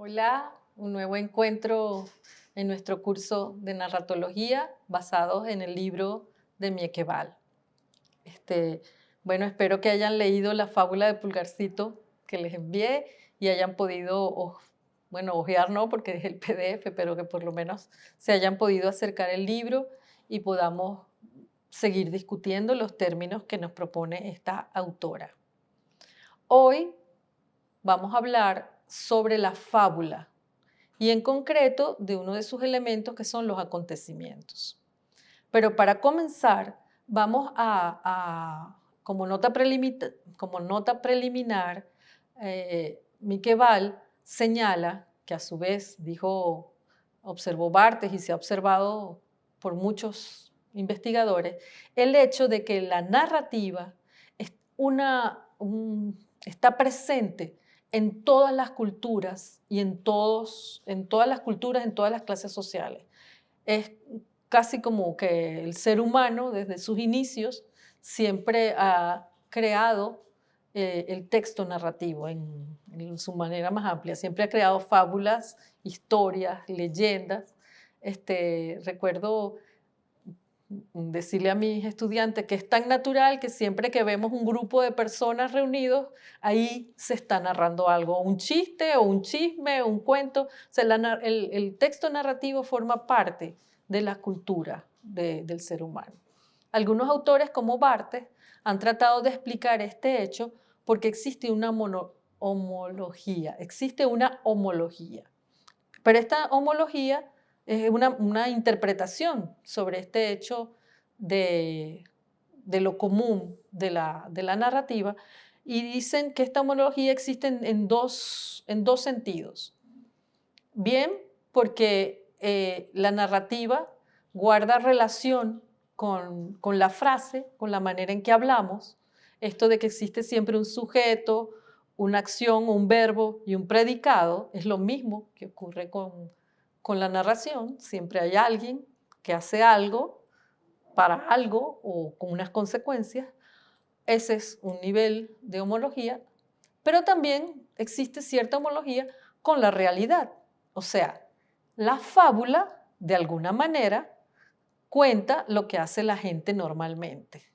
Hola, un nuevo encuentro en nuestro curso de narratología basados en el libro de Miequeval. Este, bueno, espero que hayan leído la fábula de Pulgarcito que les envié y hayan podido, bueno, hojear no, porque es el PDF, pero que por lo menos se hayan podido acercar el libro y podamos seguir discutiendo los términos que nos propone esta autora. Hoy vamos a hablar sobre la fábula y en concreto de uno de sus elementos que son los acontecimientos. Pero para comenzar, vamos como nota preliminar, Miqueval señala, que a su vez dijo, observó Barthes y se ha observado por muchos investigadores, el hecho de que la narrativa es está presente en todas las culturas y en todas las culturas, en todas las clases sociales. Es casi como que el ser humano, desde sus inicios, siempre ha creado el texto narrativo en su manera más amplia. Siempre ha creado fábulas, historias, leyendas. Recuerdo decirle a mis estudiantes que es tan natural que siempre que vemos un grupo de personas reunidos, ahí se está narrando algo, un chiste o un chisme o un cuento. O sea, el texto narrativo forma parte de la cultura del ser humano. Algunos autores como Barthes han tratado de explicar este hecho porque existe una homología. Pero esta homología es una interpretación sobre este hecho de, de lo común de la narrativa, y dicen que esta homología existe en dos sentidos. Bien, porque la narrativa guarda relación con la frase, con la manera en que hablamos, esto de que existe siempre un sujeto, una acción, un verbo y un predicado, es lo mismo que ocurre con la narración. Siempre hay alguien que hace algo para algo o con unas consecuencias. Ese es un nivel de homología, pero también existe cierta homología con la realidad. O sea, la fábula, de alguna manera, cuenta lo que hace la gente normalmente.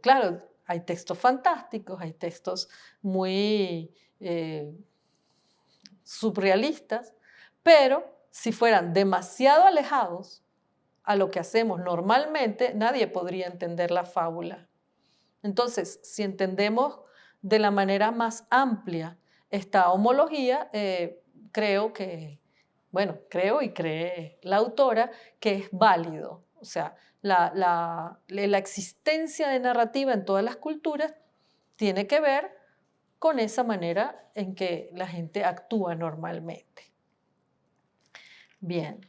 Claro, hay textos fantásticos, hay textos muy surrealistas, pero si fueran demasiado alejados a lo que hacemos normalmente, nadie podría entender la fábula. Entonces, si entendemos de la manera más amplia esta homología, creo y cree la autora que es válido. O sea, la existencia de narrativa en todas las culturas tiene que ver con esa manera en que la gente actúa normalmente. Bien.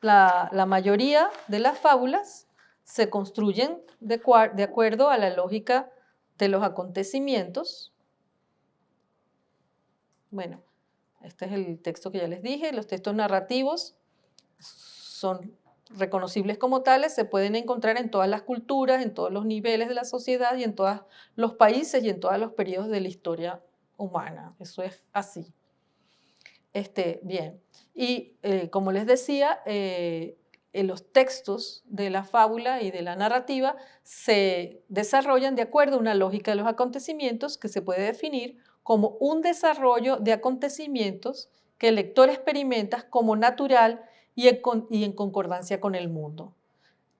La mayoría de las fábulas se construyen de acuerdo a la lógica de los acontecimientos. Bueno, este es el texto que ya les dije. Los textos narrativos son reconocibles como tales, se pueden encontrar en todas las culturas, en todos los niveles de la sociedad y en todos los países y en todos los periodos de la historia humana. Eso es así. Bien, y como les decía, en los textos de la fábula y de la narrativa se desarrollan de acuerdo a una lógica de los acontecimientos que se puede definir como un desarrollo de acontecimientos que el lector experimenta como natural y en concordancia con el mundo.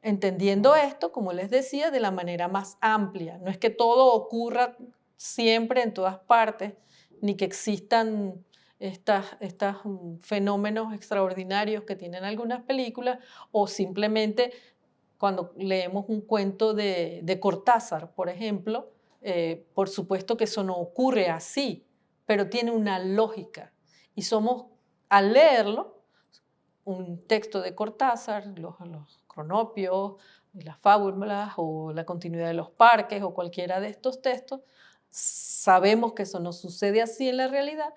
Entendiendo esto, como les decía, de la manera más amplia. No es que todo ocurra siempre en todas partes, ni que existan estos fenómenos extraordinarios que tienen algunas películas, o simplemente cuando leemos un cuento de Cortázar, por ejemplo, por supuesto que eso no ocurre así, pero tiene una lógica. Y al leerlo, un texto de Cortázar, los cronopios, las fábulas o la continuidad de los parques o cualquiera de estos textos, sabemos que eso no sucede así en la realidad,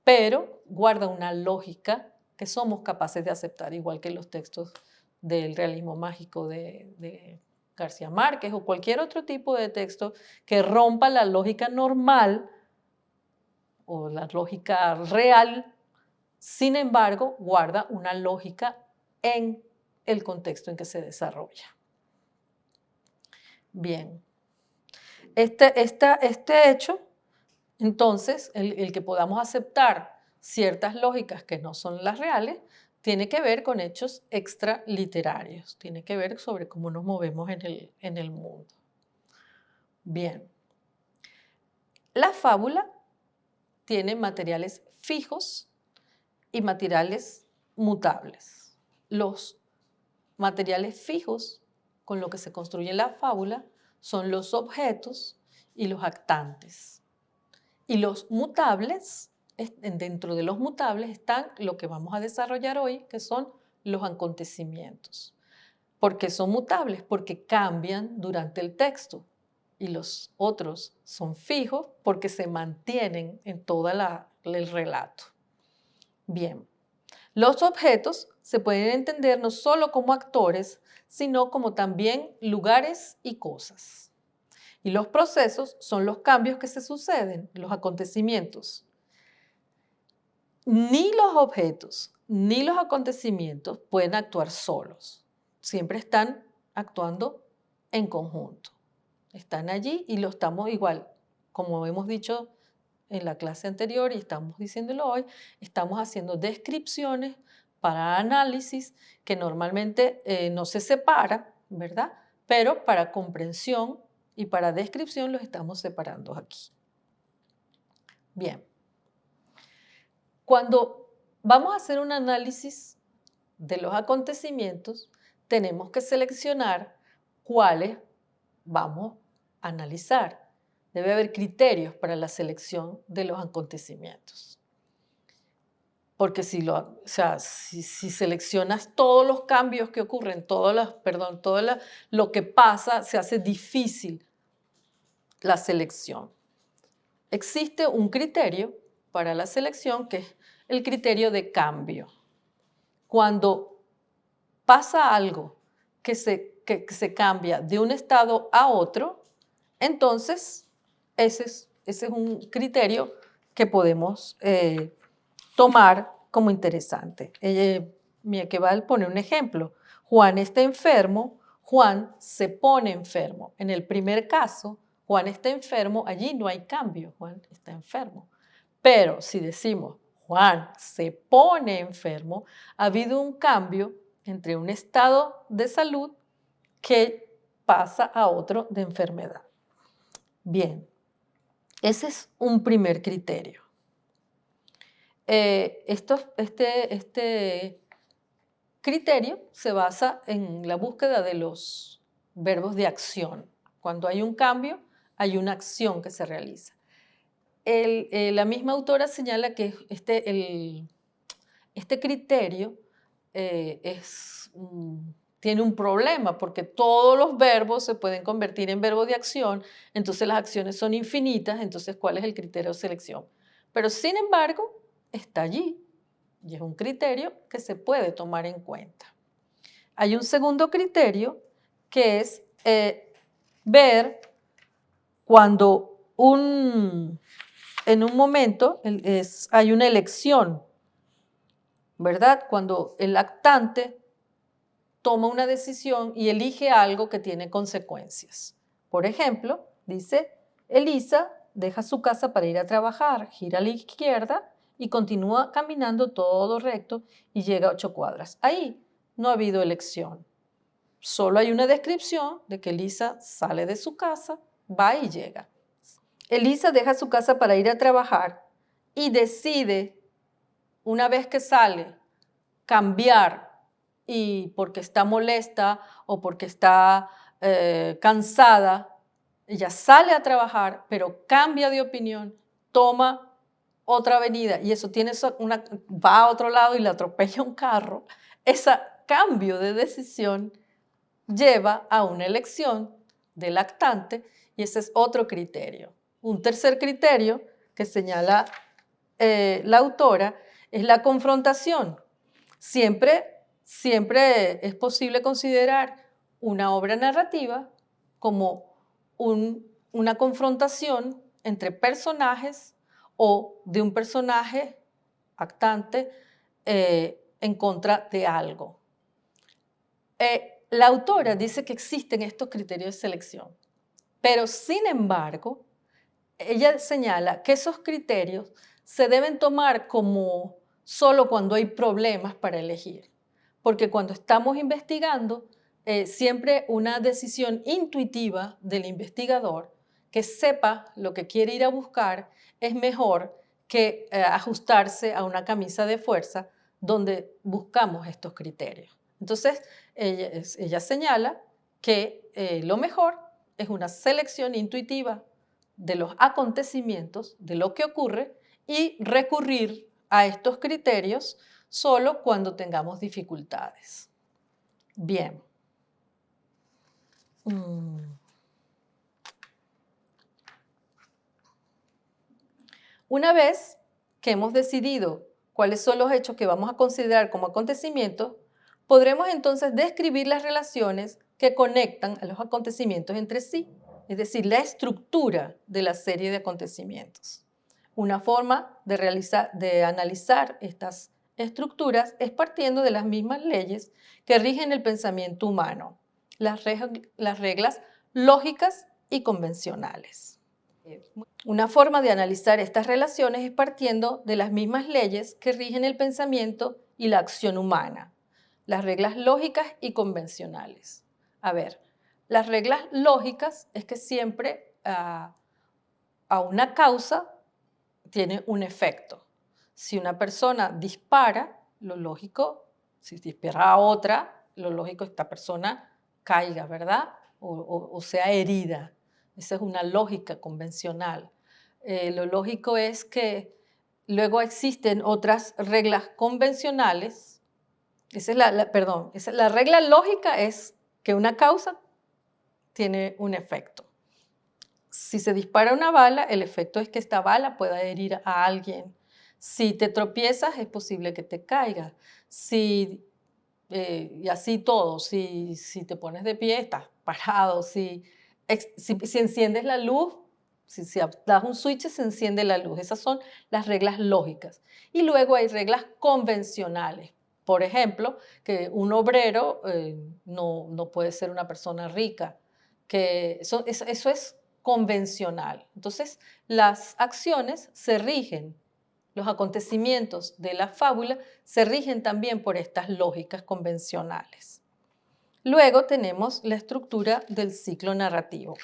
pero guarda una lógica que somos capaces de aceptar, igual que los textos del realismo mágico García Márquez o cualquier otro tipo de texto que rompa la lógica normal o la lógica real, sin embargo, guarda una lógica en el contexto en que se desarrolla. Bien, este hecho, entonces, el que podamos aceptar ciertas lógicas que no son las reales, tiene que ver con hechos extraliterarios, tiene que ver sobre cómo nos movemos en el mundo. Bien, la fábula tiene materiales fijos y materiales mutables. Los materiales fijos con los que se construye la fábula son los objetos y los actantes. Y los mutables, dentro de los mutables están lo que vamos a desarrollar hoy, que son los acontecimientos. ¿Por qué son mutables? Porque cambian durante el texto. Y los otros son fijos porque se mantienen en todo el relato. Bien, los objetos se pueden entender no solo como actores, sino como también lugares y cosas. Y los procesos son los cambios que se suceden, los acontecimientos. Ni los objetos ni los acontecimientos pueden actuar solos. Siempre están actuando en conjunto. Están allí y lo estamos igual, como hemos dicho en la clase anterior y estamos diciéndolo hoy, estamos haciendo descripciones para análisis que normalmente no se separan, ¿verdad? Pero para comprensión y para descripción los estamos separando aquí. Bien. Cuando vamos a hacer un análisis de los acontecimientos, tenemos que seleccionar cuáles vamos a analizar. Debe haber criterios para la selección de los acontecimientos. Porque si seleccionas todos los cambios que ocurren, todo lo que pasa, se hace difícil la selección. Existe un criterio para la selección que es el criterio de cambio. Cuando pasa algo que se cambia de un estado a otro, entonces ese es un criterio que podemos tomar como interesante. Miequeval pone un ejemplo. Juan está enfermo, Juan se pone enfermo. En el primer caso, Juan está enfermo, allí no hay cambio, Juan está enfermo. Pero si decimos Juan se pone enfermo, ha habido un cambio entre un estado de salud que pasa a otro de enfermedad. Bien, ese es un primer criterio. Este criterio se basa en la búsqueda de los verbos de acción. Cuando hay un cambio, hay una acción que se realiza. La misma autora señala que este criterio tiene un problema porque todos los verbos se pueden convertir en verbos de acción, entonces las acciones son infinitas, entonces ¿cuál es el criterio de selección? Pero sin embargo, está allí y es un criterio que se puede tomar en cuenta. Hay un segundo criterio que es ver cuando en un momento hay una elección, ¿verdad? Cuando el actante toma una decisión y elige algo que tiene consecuencias. Por ejemplo, dice, Elisa deja su casa para ir a trabajar, gira a la izquierda y continúa caminando todo recto y llega a 8 cuadras. Ahí no ha habido elección. Solo hay una descripción de que Elisa sale de su casa, va y llega. Elisa deja su casa para ir a trabajar y decide, una vez que sale, cambiar y porque está molesta o porque está cansada, ella sale a trabajar, pero cambia de opinión, toma otra avenida y eso va a otro lado y le atropella un carro. Ese cambio de decisión lleva a una elección del actante y ese es otro criterio. Un tercer criterio que señala la autora es la confrontación. Siempre es posible considerar una obra narrativa como una confrontación entre personajes o de un personaje actante en contra de algo. La autora dice que existen estos criterios de selección, pero sin embargo, ella señala que esos criterios se deben tomar como solo cuando hay problemas para elegir, porque cuando estamos investigando, siempre una decisión intuitiva del investigador que sepa lo que quiere ir a buscar es mejor que ajustarse a una camisa de fuerza donde buscamos estos criterios. Entonces, ella señala que lo mejor es una selección intuitiva de los acontecimientos, de lo que ocurre, y recurrir a estos criterios solo cuando tengamos dificultades. Bien. Una vez que hemos decidido cuáles son los hechos que vamos a considerar como acontecimientos, podremos entonces describir las relaciones que conectan a los acontecimientos entre sí, es decir, la estructura de la serie de acontecimientos. Una forma de analizar estas estructuras es partiendo de las mismas leyes que rigen el pensamiento humano, las reglas lógicas y convencionales. Una forma de analizar estas relaciones es partiendo de las mismas leyes que rigen el pensamiento y la acción humana, las reglas lógicas y convencionales. A ver, las reglas lógicas es que siempre a una causa tiene un efecto. Si una persona dispara, lo lógico, si dispara a otra, lo lógico es que esta persona caiga, ¿verdad? O sea herida. Esa es una lógica convencional. Lo lógico es que luego existen otras reglas convencionales. La regla lógica es que una causa tiene un efecto. Si se dispara una bala, el efecto es que esta bala pueda herir a alguien. Si te tropiezas, es posible que te caiga. Y así todo. Si te pones de pie, estás parado. Si enciendes la luz, si das un switch, se enciende la luz. Esas son las reglas lógicas. Y luego hay reglas convencionales. Por ejemplo, que un obrero no puede ser una persona rica. Eso es convencional. Entonces, las acciones se rigen, los acontecimientos de la fábula se rigen también por estas lógicas convencionales. Luego tenemos la estructura del ciclo narrativo.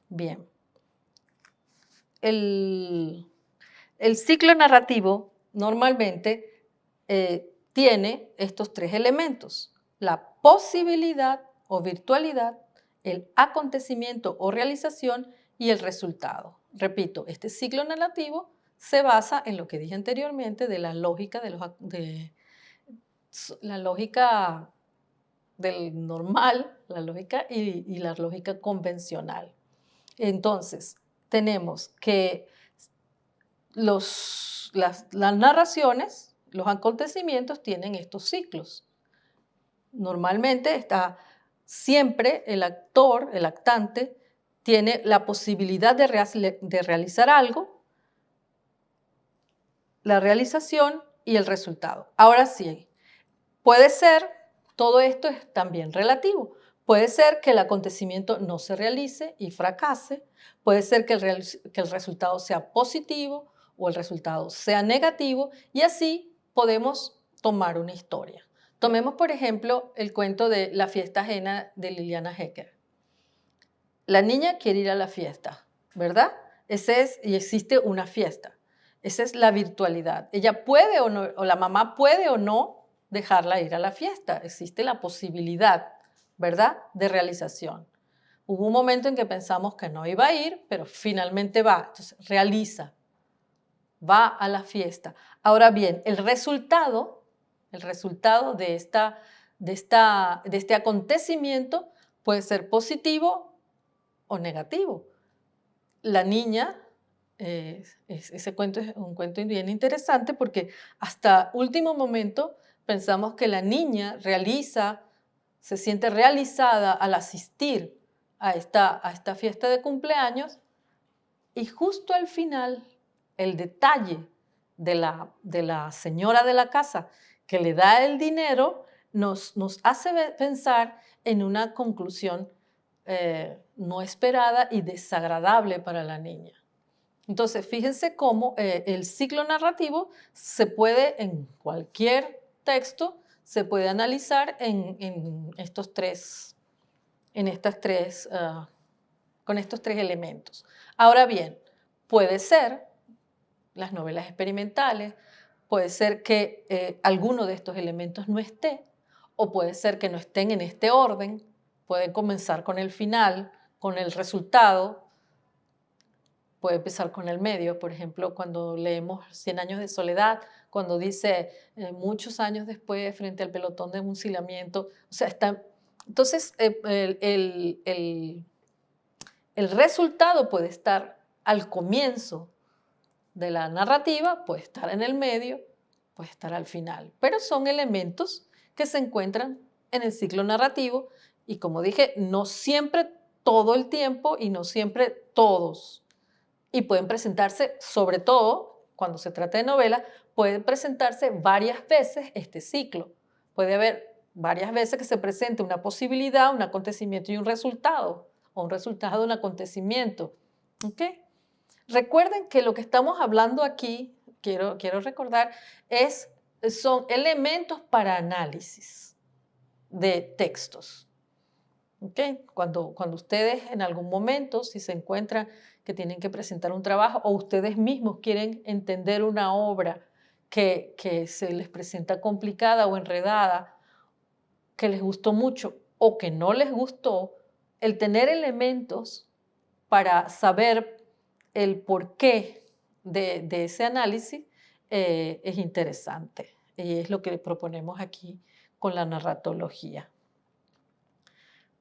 Bien. El ciclo narrativo normalmente tiene estos tres elementos: la posibilidad o virtualidad, el acontecimiento o realización y el resultado. Repito, este ciclo narrativo se basa en lo que dije anteriormente de la lógica, la lógica del normal, la lógica y la lógica convencional. Entonces, tenemos que las narraciones, los acontecimientos tienen estos ciclos. Normalmente está siempre el actor, el actante, tiene la posibilidad de realizar algo, la realización y el resultado. Ahora sí, puede ser, todo esto es también relativo. Puede ser que el acontecimiento no se realice y fracase, puede ser que el resultado sea positivo o el resultado sea negativo, y así podemos tomar una historia. Tomemos, por ejemplo, el cuento de La fiesta ajena de Liliana Hecker. La niña quiere ir a la fiesta, ¿verdad? Y existe una fiesta. Esa es la virtualidad. Ella puede o no, o la mamá puede o no dejarla ir a la fiesta. Existe la posibilidad, ¿verdad?, de realización. Hubo un momento en que pensamos que no iba a ir, pero finalmente va. Entonces, realiza, va a la fiesta. Ahora bien, el resultado de este acontecimiento puede ser positivo o negativo. La niña, ese cuento es un cuento bien interesante porque hasta último momento pensamos que la niña se siente realizada al asistir a esta fiesta de cumpleaños, y justo al final el detalle de la señora de la casa que le da el dinero nos hace pensar en una conclusión no esperada y desagradable para la niña. Entonces, fíjense cómo el ciclo narrativo se puede, en cualquier texto, se puede analizar con estos tres elementos. Ahora bien, puede ser, las novelas experimentales, puede ser que alguno de estos elementos no esté, o puede ser que no estén en este orden, pueden comenzar con el final, con el resultado, puede empezar con el medio. Por ejemplo, cuando leemos Cien años de soledad, cuando dice muchos años después, frente al pelotón de fusilamiento, o sea, entonces el resultado puede estar al comienzo de la narrativa, puede estar en el medio, puede estar al final, pero son elementos que se encuentran en el ciclo narrativo y, como dije, no siempre todo el tiempo y no siempre todos. Y pueden presentarse, sobre todo cuando se trata de novela, pueden presentarse varias veces este ciclo. Puede haber varias veces que se presente una posibilidad, un acontecimiento y un resultado, o un resultado de un acontecimiento. ¿Ok? Recuerden que lo que estamos hablando aquí, quiero recordar, son elementos para análisis de textos. ¿Okay? Cuando ustedes en algún momento, si se encuentran que tienen que presentar un trabajo o ustedes mismos quieren entender una obra que se les presenta complicada o enredada, que les gustó mucho o que no les gustó, el tener elementos para saber el porqué de ese análisis es interesante, y es lo que proponemos aquí con la narratología.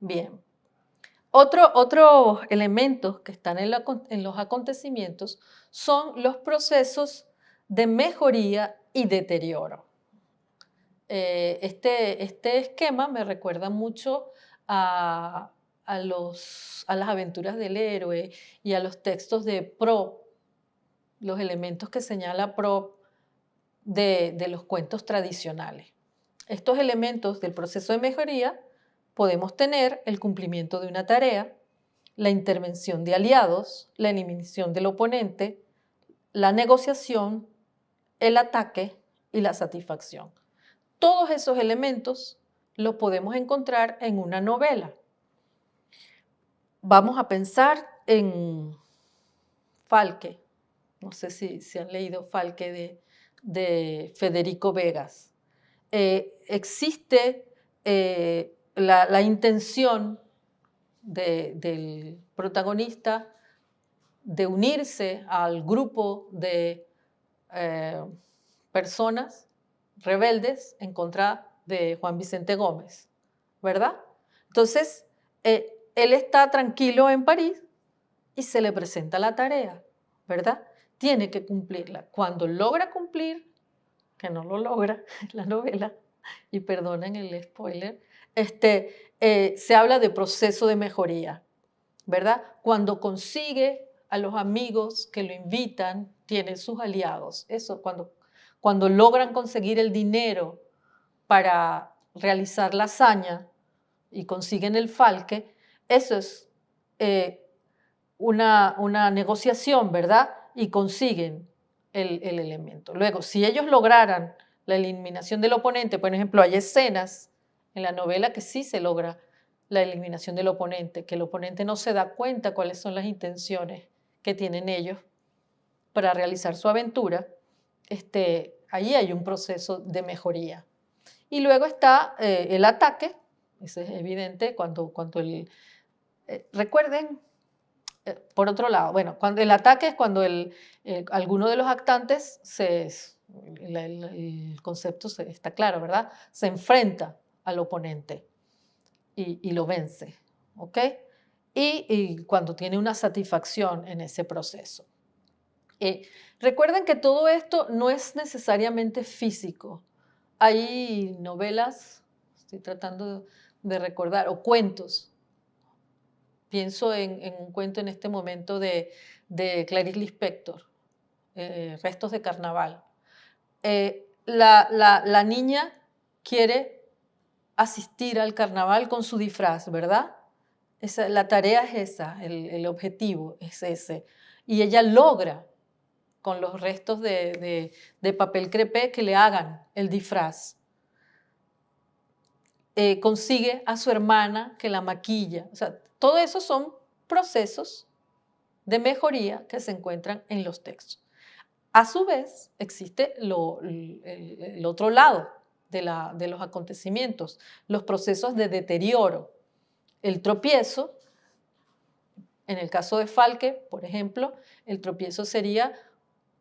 Bien, otros elementos que están en los acontecimientos son los procesos de mejoría y deterioro. Este esquema me recuerda mucho a las aventuras del héroe y a los textos de Proust, los elementos que señala Proust de los cuentos tradicionales. Estos elementos del proceso de mejoría podemos tener el cumplimiento de una tarea, la intervención de aliados, la eliminación del oponente, la negociación, el ataque y la satisfacción. Todos esos elementos los podemos encontrar en una novela. Vamos a pensar en Falke. No sé si han leído Falke de Federico Vegas. Existe la intención del protagonista de unirse al grupo de personas rebeldes en contra de Juan Vicente Gómez, ¿verdad? Entonces, él está tranquilo en París y se le presenta la tarea, ¿verdad? Tiene que cumplirla. Cuando logra cumplir, que no lo logra en la novela, y perdonen el spoiler, se habla de proceso de mejoría, ¿verdad? Cuando consigue a los amigos que lo invitan, tiene sus aliados. Eso, cuando logran conseguir el dinero para realizar la hazaña y consiguen el falque, eso es una negociación, ¿verdad? Y consiguen el elemento. Luego, si ellos lograran la eliminación del oponente, por ejemplo, hay escenas en la novela que sí se logra la eliminación del oponente, que el oponente no se da cuenta cuáles son las intenciones que tienen ellos para realizar su aventura. Allí hay un proceso de mejoría. Y luego está el ataque, eso es evidente, recuerden, por otro lado, bueno, cuando el ataque es cuando alguno de los actantes, el concepto está claro, ¿verdad? Se enfrenta al oponente y lo vence, ¿ok? Y cuando tiene una satisfacción en ese proceso. Recuerden que todo esto no es necesariamente físico. hay novelas, estoy tratando de recordar, o cuentos. Pienso en un cuento en este momento de Clarice Lispector, Restos de Carnaval. La niña quiere asistir al carnaval con su disfraz, ¿verdad? La tarea es esa, el objetivo es ese. Y ella logra con los restos de papel crepé que le hagan el disfraz. Consigue a su hermana que la maquilla. O sea, todo eso son procesos de mejoría que se encuentran en los textos. A su vez, existe el otro lado de los acontecimientos, los procesos de deterioro. El tropiezo, en el caso de Falke, por ejemplo, el tropiezo sería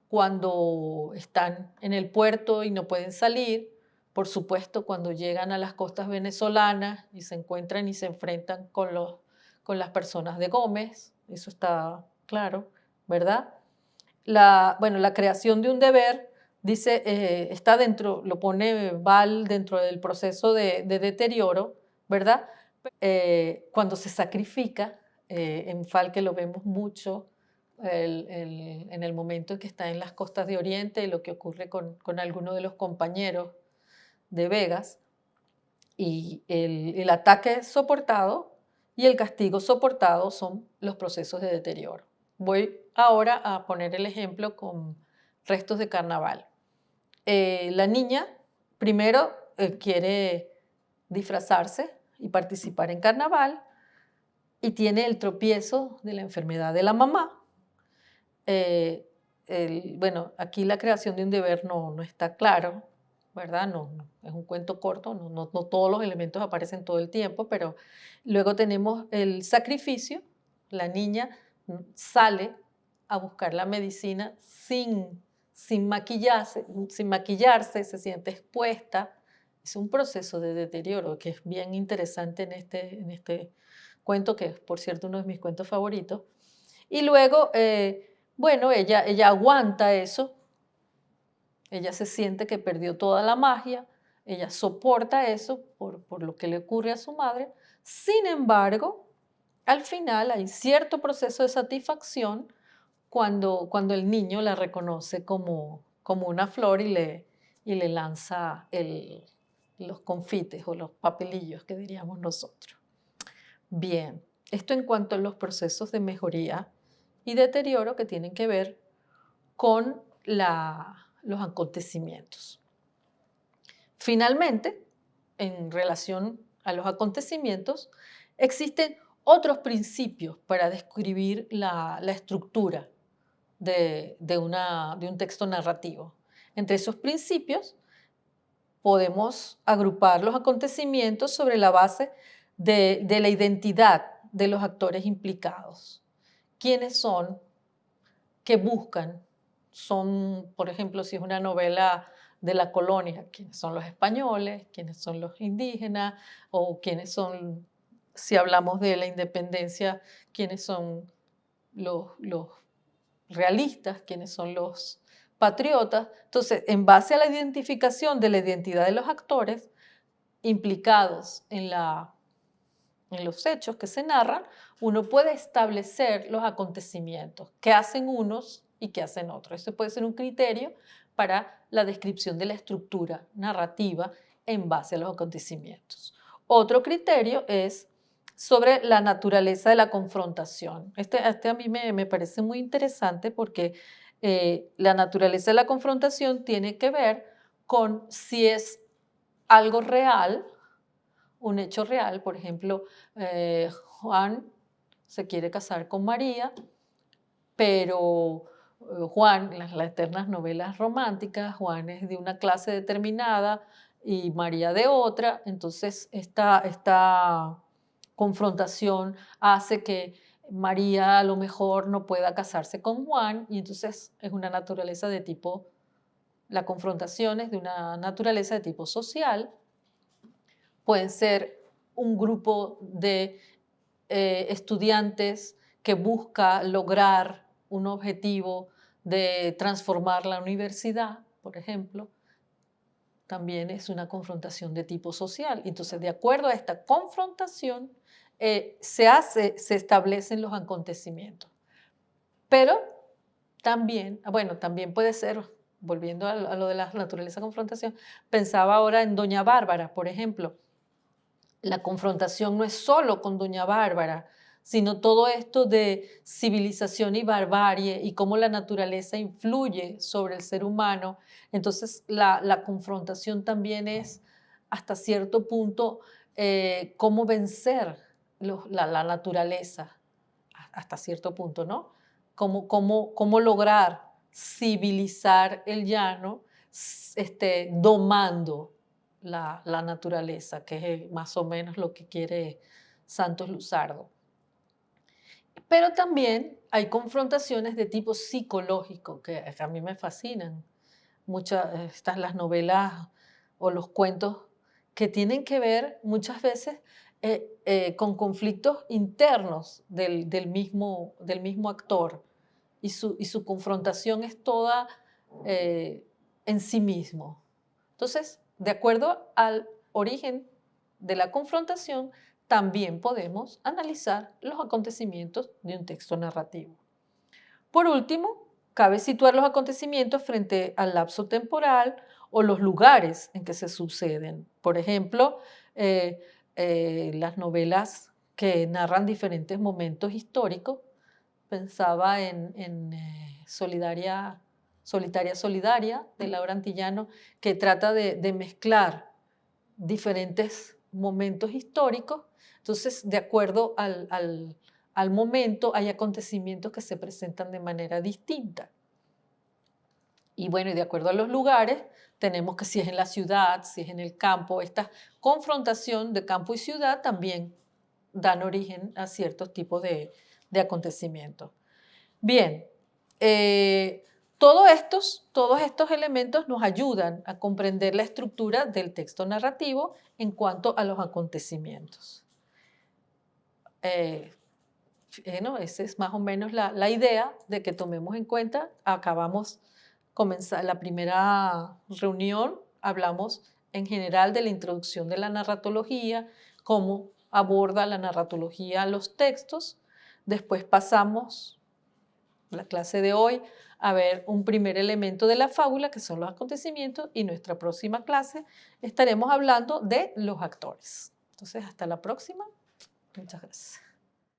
cuando están en el puerto y no pueden salir, por supuesto cuando llegan a las costas venezolanas y se encuentran y se enfrentan con las personas de Gómez, eso está claro, ¿verdad? Bueno, la creación de un deber, dice, está dentro, lo pone Val dentro del proceso de deterioro, ¿verdad? Cuando se sacrifica, en Falke lo vemos mucho, en el momento en que está en las costas de Oriente y lo que ocurre con algunos de los compañeros de Vegas, y el ataque soportado y el castigo soportado son los procesos de deterioro. Voy ahora a poner el ejemplo con Restos de Carnaval. La niña primero quiere disfrazarse y participar en carnaval y tiene el tropiezo de la enfermedad de la mamá. Bueno, aquí la creación de un deber no está claro, ¿verdad? No, es un cuento corto, no todos los elementos aparecen todo el tiempo, pero luego tenemos el sacrificio. La niña sale a buscar la medicina sin maquillarse, se siente expuesta. Es un proceso de deterioro que es bien interesante en este cuento, que es, por cierto, uno de mis cuentos favoritos. Y luego, bueno, ella aguanta eso, ella se siente que perdió toda la magia, ella soporta eso por lo que le ocurre a su madre. Sin embargo, al final hay cierto proceso de satisfacción cuando el niño la reconoce como una flor y le lanza los confites o los papelillos que diríamos nosotros. Bien, esto en cuanto a los procesos de mejoría y deterioro que tienen que ver con los acontecimientos. Finalmente, en relación a los acontecimientos, existen otros principios para describir la estructura de un texto narrativo. Entre esos principios podemos agrupar los acontecimientos sobre la base de la identidad de los actores implicados. ¿Quiénes son? ¿Qué buscan? Son, por ejemplo, si es una novela de la colonia, quiénes son los españoles, quiénes son los indígenas, o quiénes son, si hablamos de la independencia, quiénes son los realistas, quiénes son los patriotas. Entonces, en base a la identificación de la identidad de los actores implicados en los hechos que se narran, uno puede establecer los acontecimientos, qué hacen unos y qué hacen otros. Eso puede ser un criterio para la descripción de la estructura narrativa en base a los acontecimientos. Otro criterio es sobre la naturaleza de la confrontación. Este a mí me parece muy interesante porque la naturaleza de la confrontación tiene que ver con si es algo real, un hecho real. Por ejemplo, Juan se quiere casar con María, pero Juan, las eternas novelas románticas, Juan es de una clase determinada y María de otra, entonces esta confrontación hace que María a lo mejor no pueda casarse con Juan y entonces es una naturaleza de tipo, la confrontación es de una naturaleza de tipo social. Pueden ser un grupo de estudiantes que busca lograr un objetivo de transformar la universidad, por ejemplo. también es una confrontación de tipo social. Entonces, de acuerdo a esta confrontación, se establecen los acontecimientos. Pero también, bueno, también puede ser, volviendo a lo de la naturaleza confrontación, pensaba ahora en Doña Bárbara, por ejemplo. La confrontación no es solo con Doña Bárbara, sino todo esto de civilización y barbarie y cómo la naturaleza influye sobre el ser humano. Entonces, la confrontación también es, hasta cierto punto, cómo vencer la naturaleza, hasta cierto punto, ¿no? Cómo lograr civilizar el llano, domando la naturaleza, que es más o menos lo que quiere Santos Luzardo. Pero también hay confrontaciones de tipo psicológico que a mí me fascinan. Muchas están las novelas o los cuentos que tienen que ver muchas veces con conflictos internos del mismo actor y su confrontación es toda en sí mismo. Entonces, de acuerdo al origen de la confrontación, también podemos analizar los acontecimientos de un texto narrativo. Por último, cabe situar los acontecimientos frente al lapso temporal o los lugares en que se suceden. Por ejemplo, las novelas que narran diferentes momentos históricos. Pensaba en Solitaria Solidaria de Laura Antillano, que trata de mezclar diferentes momentos históricos. Entonces, de acuerdo al momento, hay acontecimientos que se presentan de manera distinta. Y bueno, y de acuerdo a los lugares, tenemos que si es en la ciudad, si es en el campo, esta confrontación de campo y ciudad también dan origen a ciertos tipos de acontecimientos. Bien, todos estos elementos nos ayudan a comprender la estructura del texto narrativo en cuanto a los acontecimientos. Esa es más o menos la idea de que tomemos en cuenta. Acabamos comenzar la primera reunión, hablamos en general de la introducción de la narratología, cómo aborda la narratología los textos. Después pasamos la clase de hoy a ver un primer elemento de la fábula, que son los acontecimientos, y nuestra próxima clase estaremos hablando de los actores. Entonces, hasta la próxima. Muchas gracias.